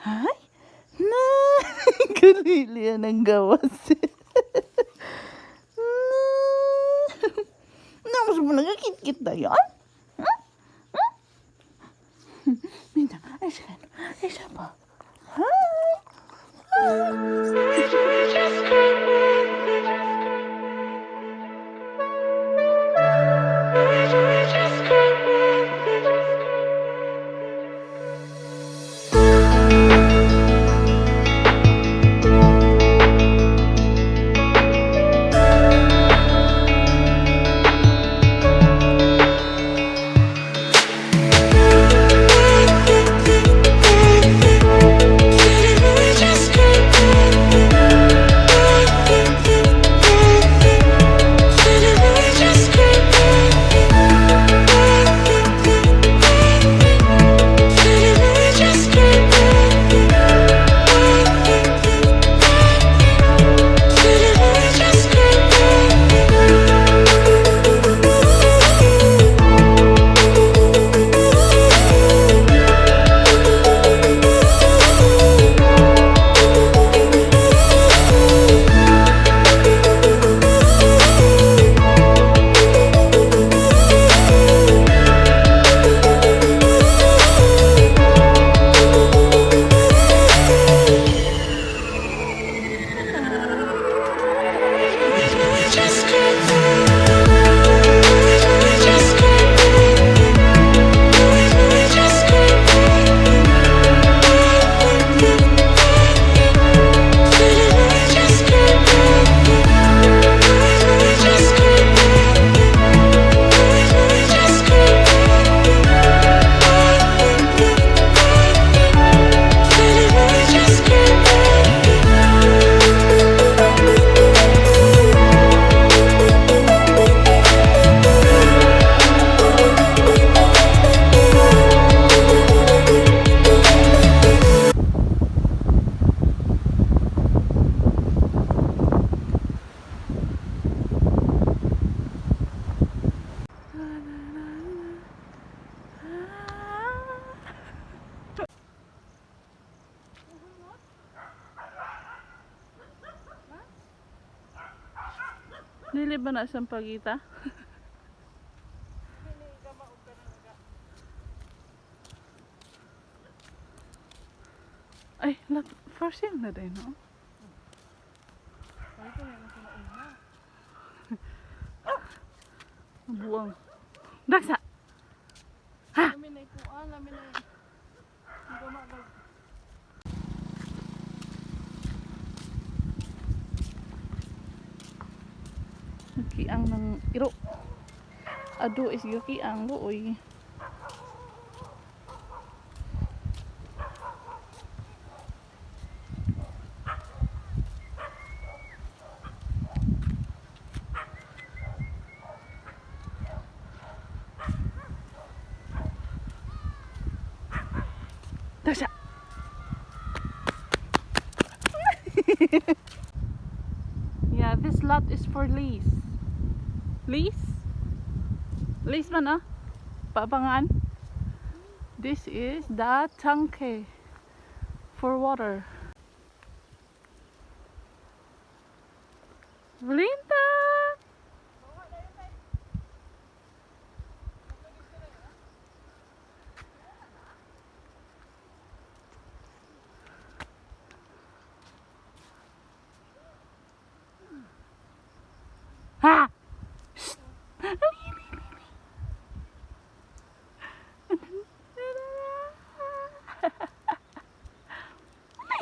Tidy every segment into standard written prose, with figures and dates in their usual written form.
Hay? Na! Kalilian ng gawas. Namas mo nagkakit-kit na yan? Minta, ay siya. Ay siya pa. Hi! Dili ba na siyang pagita? Ay, first year na din, no? Buwang. Daksa! Ha! Laminay po, laminay. Kiang ng iro. Ado is kiang looy. Tasha. Yeah, this lot is for lease. Lease? Lease man ah? Papangan? This is the tanke for water. Valinta! Ha! Shh!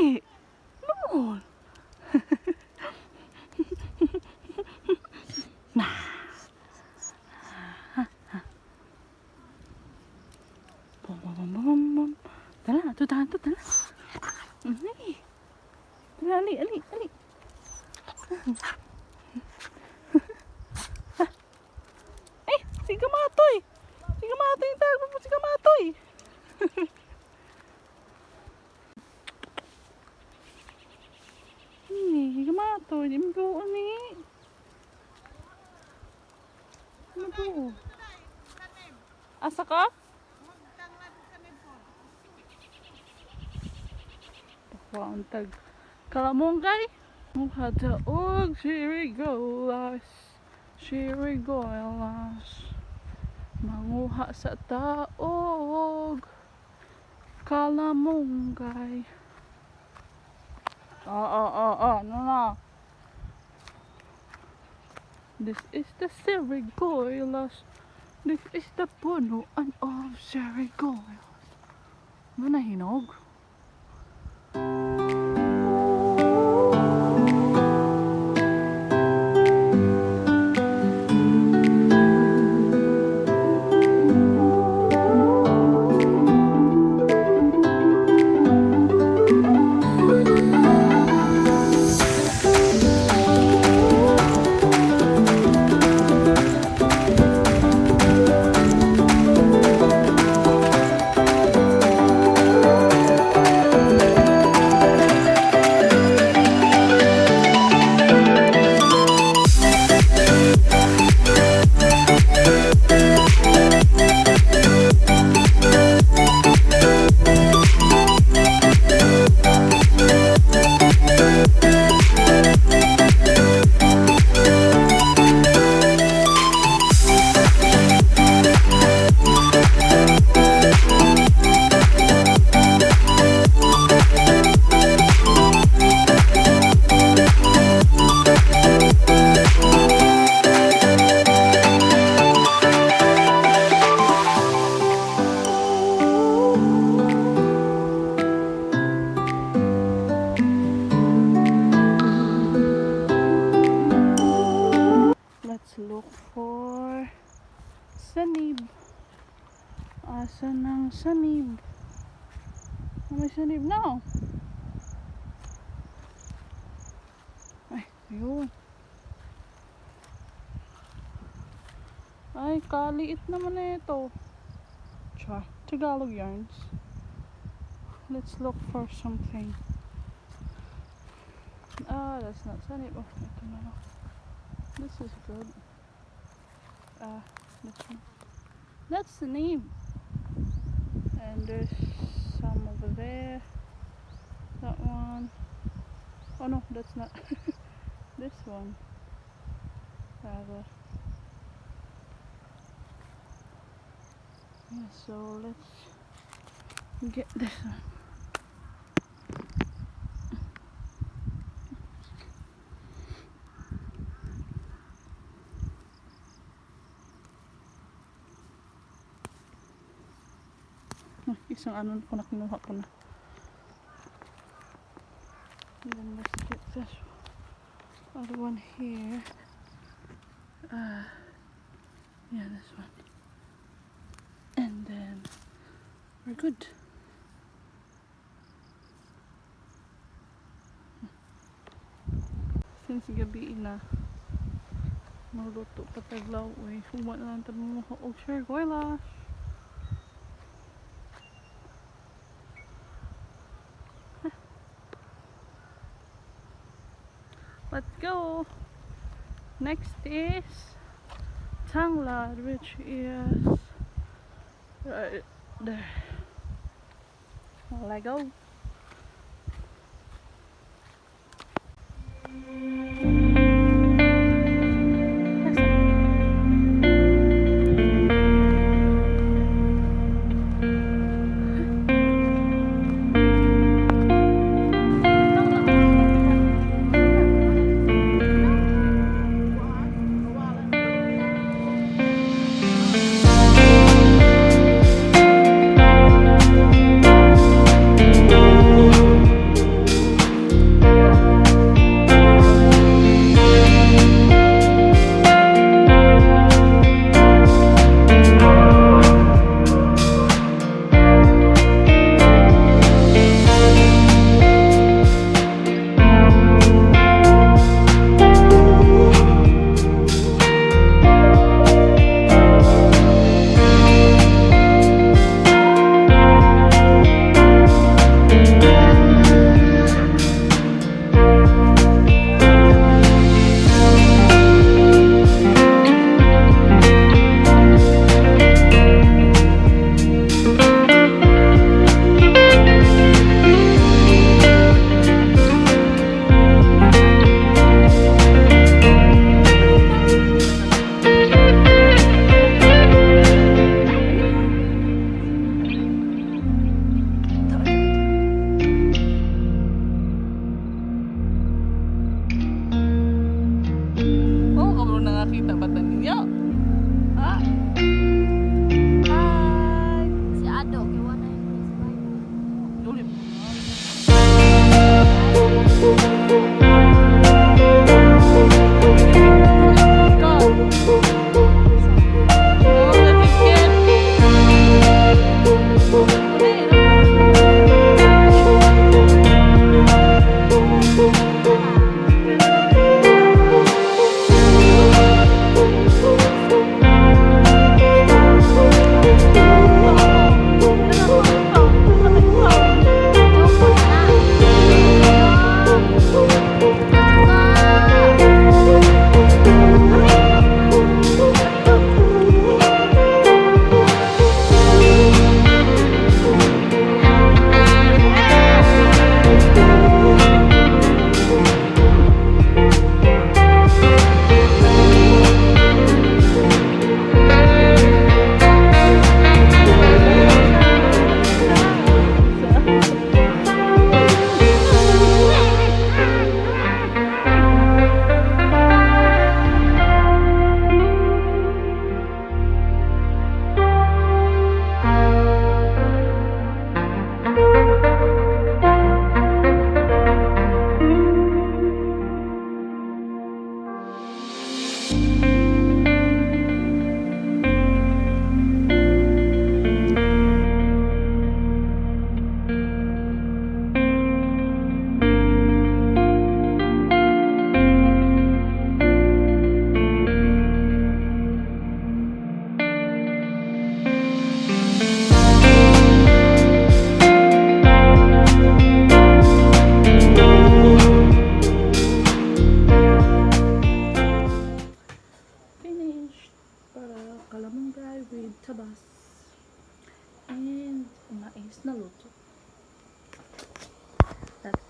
Hey! No! Tala, tu tahan tu tala. Ni. Tala, ali. Si Kamatoy yung tago mo, si Kamatoy. Si Kamatoy, di mo buo ni. Ano buo? Asa ka? Kuan tag kalamongkay. Mukha daog sirigolas. Sirigolas. Manguha sa taog. Kalamongkay. No, no. This is the sirigolas. This is the punuan of sirigolas. Manahinog. Let's look for sanib. Asan ang sanib? May sanib na. Ay, ayun. Ay, kaliit naman na ito. Char, Tagalog yarns. Let's look for something. That's not sanib. Oh, ito na lang. This is good. This one. That's the name. And there's some over there. That one. Oh no, that's not. This one. Rather. Yeah, so let's get this one. Isang ano ko na kinuha ko na. And then let's get this other one here. Yeah, this one. And then we're good. Since gabi na, magluto pa taglaw eh. Huwag na lang tayo mo og sure goyla. Let's go. Next is Tanglad, which is right there. Let go.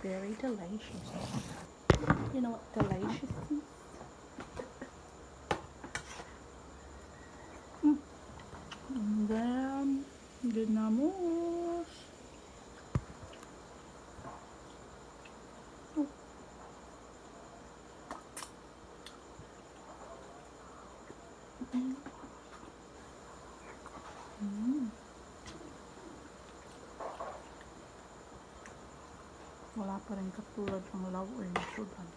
Very delicious. You know what delicious is? And then, ginamos. Oh. Wala pa rin katulad ng love or sudan.